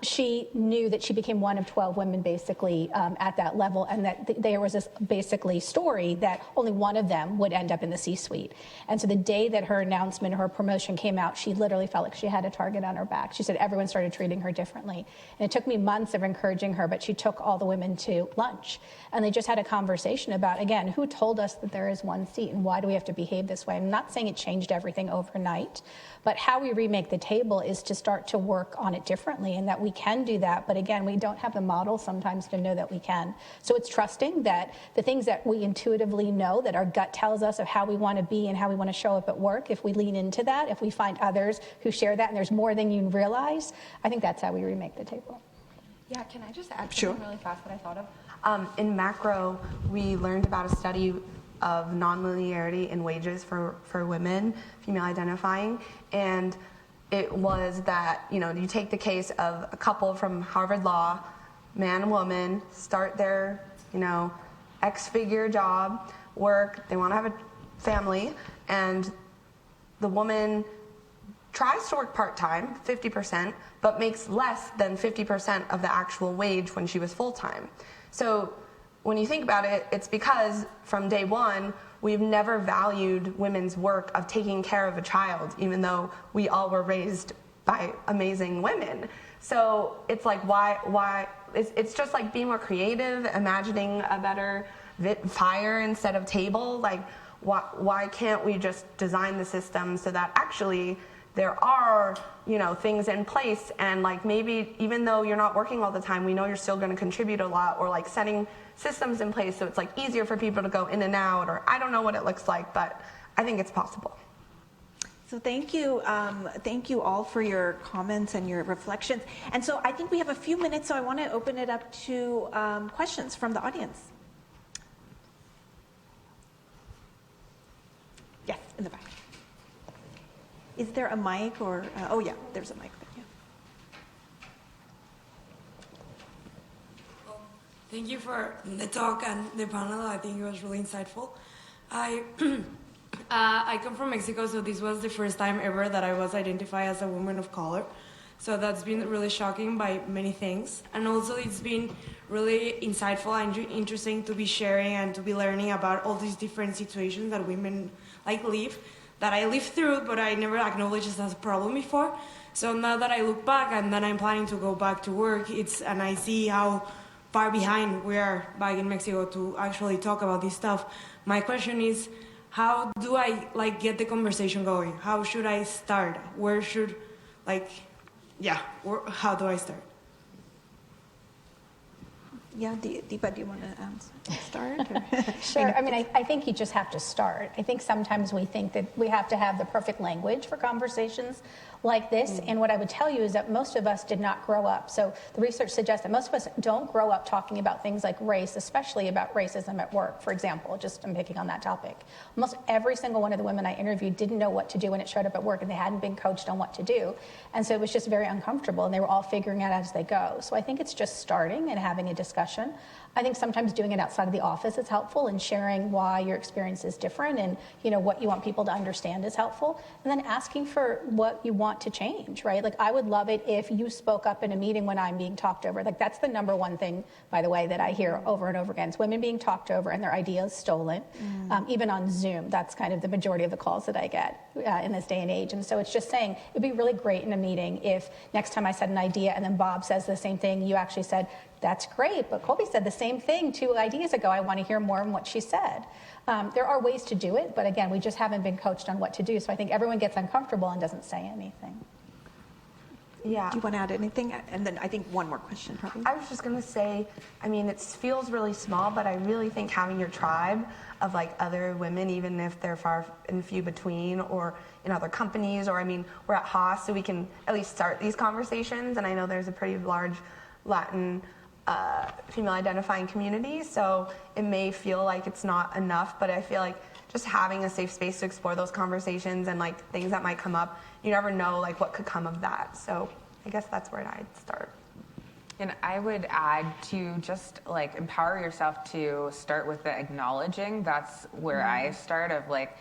Speaker 2: she knew that she became one of 12 women basically at that level, and that there was this basically story that only one of them would end up in the C-suite. And so the day that her announcement, her promotion came out, she literally felt like she had a target on her back. She said everyone started treating her differently. And it took me months of encouraging her, but she took all the women to lunch. And they just had a conversation about, again, who told us that there is one seat and why do we have to behave this way? I'm not saying it changed everything overnight, but how we remake the table is to start to work on it differently, and that we can do that. But again, we don't have the model sometimes to know that we can. So it's trusting that the things that we intuitively know, that our gut tells us of how we want to be and how we want to show up at work, if we lean into that, if we find others who share that, and there's more than you realize, I think that's how we remake the table.
Speaker 5: Yeah, can I just add something really fast that I thought of? In macro, we learned about a study of nonlinearity in wages for women, female identifying, and it was that, you take the case of a couple from Harvard Law, man and woman, start their, X-figure job, work, they want to have a family, and the woman tries to work part-time, 50%, but makes less than 50% of the actual wage when she was full-time. So when you think about it, it's because from day one, we've never valued women's work of taking care of a child, even though we all were raised by amazing women. So it's like, why? It's just like being more creative, imagining a better fire instead of table. Like, why can't we just design the system so that actually there are, things in place, and like maybe even though you're not working all the time, we know you're still going to contribute a lot, or like setting systems in place so it's like easier for people to go in and out, or I don't know what it looks like, but I think it's possible.
Speaker 3: So thank you all for your comments and your reflections. And so I think we have a few minutes, so I want to open it up to questions from the audience. Yes, in the back. Is there a mic or, oh yeah, there's a mic. Yeah.
Speaker 6: Thank you for the talk and the panel. I think it was really insightful. I come from Mexico, so this was the first time ever that I was identified as a woman of color. So that's been really shocking by many things. And also it's been really insightful and interesting to be sharing and to be learning about all these different situations that women live, that I lived through, but I never acknowledged it as a problem before. So now that I look back and then I'm planning to go back to work, and I see how far behind we are back in Mexico to actually talk about this stuff. My question is, how do I get the conversation going? How should I start? Where should, how do I start?
Speaker 3: Yeah, Deepa, do you want to start?
Speaker 2: Sure. I mean, I think you just have to start. I think sometimes we think that we have to have the perfect language for conversations like this. And what I would tell you is that most of us did not grow up. So the research suggests that most of us don't grow up talking about things like race, especially about racism at work, for example. Just I'm picking on that topic. Almost every single one of the women I interviewed didn't know what to do when it showed up at work, and they hadn't been coached on what to do. And so it was just very uncomfortable, and they were all figuring it out as they go. So I think it's just starting and having a discussion. I think sometimes doing it outside of the office is helpful, and sharing why your experience is different and what you want people to understand is helpful. And then asking for what you want to change, right? Like, I would love it if you spoke up in a meeting when I'm being talked over. Like, that's the number one thing, by the way, that I hear over and over again. It's women being talked over and their ideas stolen. Even on Zoom, that's kind of the majority of the calls that I get in this day and age. And so it's just saying, it'd be really great in a meeting if next time I said an idea and then Bob says the same thing, you actually said, that's great, but Colby said the same thing 2 ideas ago. I want to hear more on what she said. There are ways to do it, but again, we just haven't been coached on what to do. So I think everyone gets uncomfortable and doesn't say anything.
Speaker 3: Yeah. Do you want to add anything? And then I think one more question, probably.
Speaker 5: I was just going to say, I mean, it feels really small, but I really think having your tribe of other women, even if they're far and few between, or in other companies, or we're at Haas, so we can at least start these conversations. And I know there's a pretty large Latin female identifying community, so it may feel like it's not enough, but I feel like just having a safe space to explore those conversations and things that might come up, you never know what could come of that. So I guess that's where I'd start.
Speaker 4: And I would add to just like empower yourself to start with the acknowledging. That's where I start of like,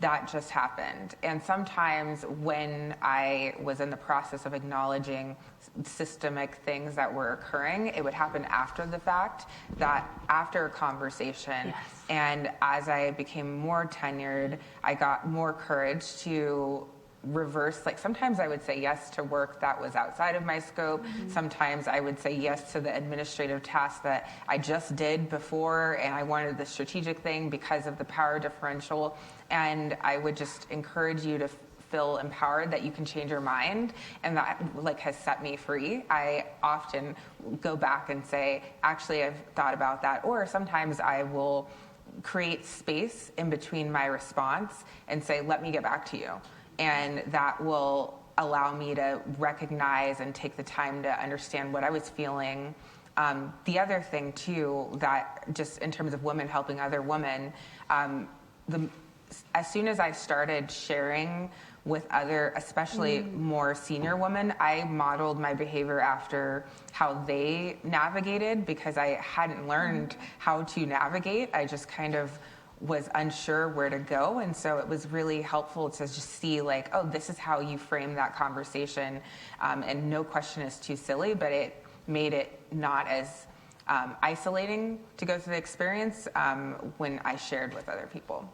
Speaker 4: that just happened. And sometimes when I was in the process of acknowledging systemic things that were occurring, it would happen after the fact, that after a conversation.
Speaker 5: Yes.
Speaker 4: And as I became more tenured, I got more courage to reverse, like sometimes I would say yes to work that was outside of my scope. Sometimes I would say yes to the administrative task that I just did before, and I wanted the strategic thing because of the power differential. And I would just encourage you to feel empowered that you can change your mind, and that like has set me free. I often go back and say, actually, I've thought about that, or sometimes I will create space in between my response and say, let me get back to you. And that will allow me to recognize and take the time to understand what I was feeling. The other thing too, that just in terms of women helping other women, as soon as I started sharing with other, especially more senior women, I modeled my behavior after how they navigated, because I hadn't learned how to navigate. I just kind of was unsure where to go. And so it was really helpful to just see like, oh, this is how you frame that conversation. And no question is too silly, but it made it not as isolating to go through the experience when I shared with other people.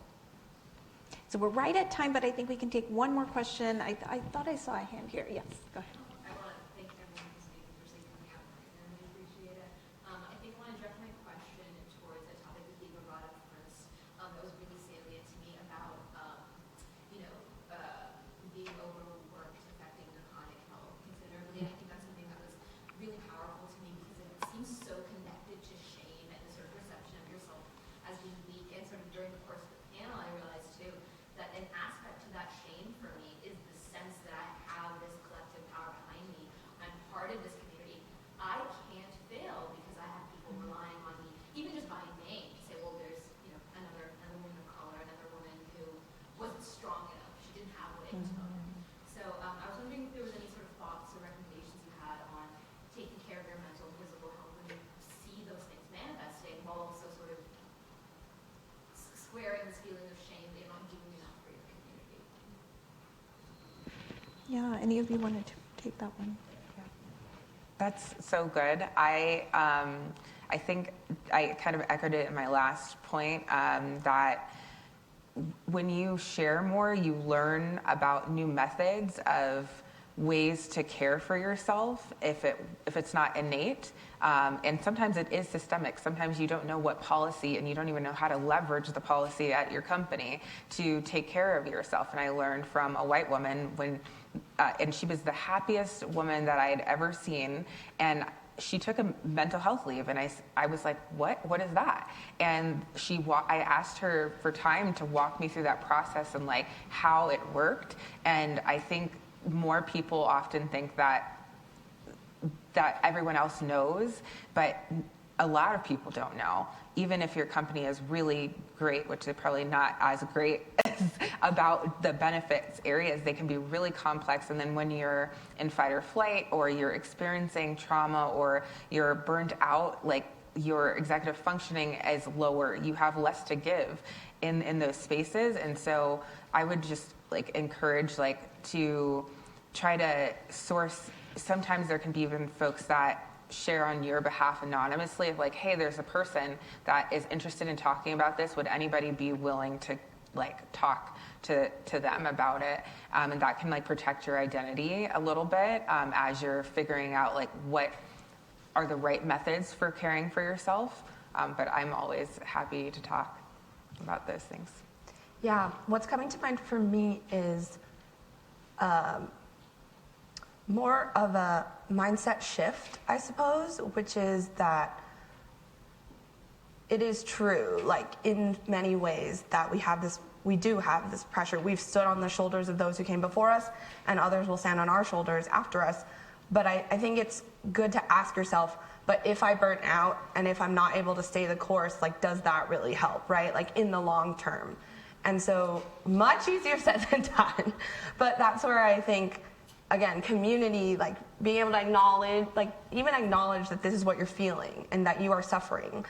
Speaker 7: So we're right at time, but I think we can take one more question. I thought I saw a hand here. Yes, go ahead.
Speaker 8: I want to thank everyone who's speaking for saying coming out. I really appreciate it. I think I want to direct my question towards a topic that Deepa brought up first. That was really salient to me about, being overworked affecting your chronic health considerably. I think that's something that was really powerful to me because it seems so connected to shame and the sort of perception of yourself as being weak. And sort of during the course of the panel, I realized too that an aspect to that shame for me is the sense that I have this collective power behind me. I'm part of this community. I can't fail because I have people relying on me, even just by name, to say, well, there's another woman of color, another woman who wasn't strong enough. She didn't have what it took. So I was wondering if there was any sort of thoughts or recommendations you had on taking care of your mental and physical health when you see those things manifesting, while also sort of squaring this feeling of shame that you're not doing enough for your community.
Speaker 7: Yeah, any of you wanted to take that one?
Speaker 4: That's so good. I think I kind of echoed it in my last point, that when you share more, you learn about new methods of ways to care for yourself if it's not innate. And sometimes it is systemic. Sometimes you don't know what policy, and you don't even know how to leverage the policy at your company to take care of yourself. And I learned from a white woman and she was the happiest woman that I had ever seen. And she took a mental health leave, and I was like, what is that? And I asked her for time to walk me through that process and like how it worked. And I think more people often think that everyone else knows, but a lot of people don't know. Even if your company is really great, which they're probably not as great as about the benefits areas, they can be really complex. And then when you're in fight or flight, or you're experiencing trauma, or you're burnt out, like your executive functioning is lower, you have less to give in those spaces. And so I would just like encourage to try to source. Sometimes there can be even folks that share on your behalf anonymously of like, hey, there's a person that is interested in talking about this. Would anybody be willing to talk to them about it? And that can protect your identity a little bit as you're figuring out what are the right methods for caring for yourself. But I'm always happy to talk about those things.
Speaker 5: Yeah, what's coming to mind for me is more of a mindset shift, I suppose, which is that it is true, in many ways, that we do have this pressure. We've stood on the shoulders of those who came before us, and others will stand on our shoulders after us. But I think it's good to ask yourself, but if I burn out and if I'm not able to stay the course, does that really help, right? In the long term. And so much easier said than done. But that's where I think again, community, like being able to acknowledge, like even acknowledge that this is what you're feeling and that you are suffering.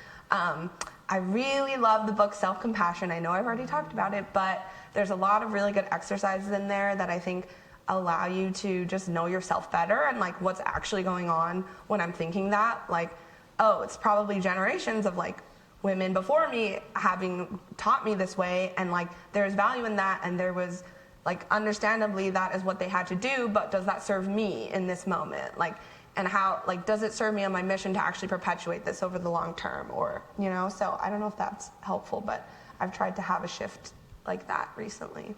Speaker 5: I really love the book Self-Compassion. I know I've already talked about it, but there's a lot of really good exercises in there that I think allow you to just know yourself better and like what's actually going on when I'm thinking that. Like, oh, it's probably generations of like women before me having taught me this way, and like there's value in that, and there was like understandably that is what they had to do, but does that serve me in this moment? Like, and how, like, does it serve me on my mission to actually perpetuate this over the long term, or, you know? So I don't know if that's helpful, but I've tried to have a shift like that recently.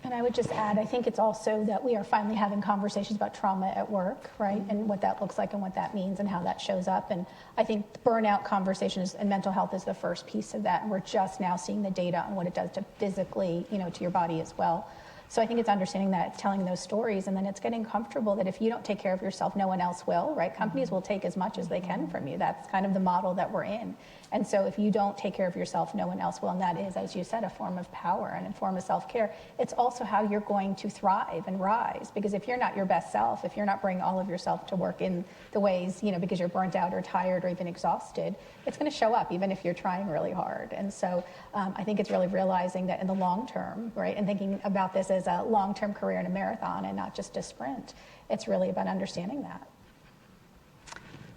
Speaker 2: And I would just add, I think it's also that we are finally having conversations about trauma at work, right? And what that looks like and what that means and how that shows up. And I think burnout conversations and mental health is the first piece of that. And we're just now seeing the data on what it does to physically, you know, to your body as well. So I think it's understanding that, it's telling those stories, and then it's getting comfortable that if you don't take care of yourself, no one else will, right? Companies will take as much as they can from you. That's kind of the model that we're in. And so if you don't take care of yourself, no one else will. And that is, as you said, a form of power and a form of self-care. It's also how you're going to thrive and rise. Because if you're not your best self, if you're not bringing all of yourself to work in the ways, you know, because you're burnt out or tired or even exhausted, it's going to show up even if you're trying really hard. And so I think it's really realizing that in the long term, right, and thinking about this as a long-term career and a marathon and not just a sprint. It's really about understanding that.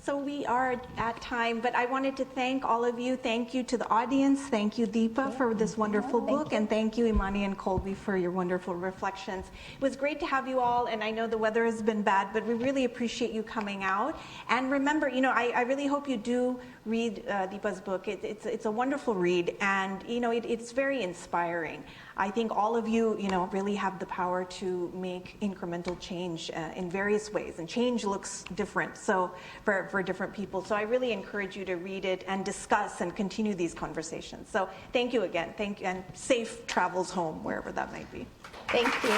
Speaker 7: So we are at time, but I wanted to thank all of you. Thank you to the audience. Thank you, Deepa, for this wonderful book. And thank you, Emani and Colby, for your wonderful reflections. It was great to have you all, and I know the weather has been bad, but we really appreciate you coming out. And remember, you know, I really hope you do read Deepa's book. It's a wonderful read, and, you know, it's very inspiring. I think all of you, you know, really have the power to make incremental change in various ways, and change looks different so for different people. So I really encourage you to read it and discuss and continue these conversations. So thank you again. Thank you, and safe travels home, wherever that might be.
Speaker 2: Thank you.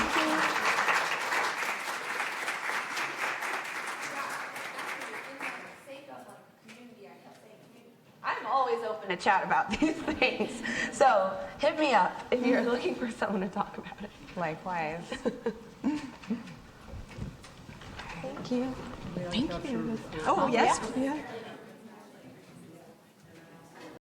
Speaker 5: I'm always open to chat about these things. So hit me up if you're looking for someone to talk about it.
Speaker 4: Likewise.
Speaker 5: Thank you.
Speaker 7: Thank you. Oh, yes. Yeah.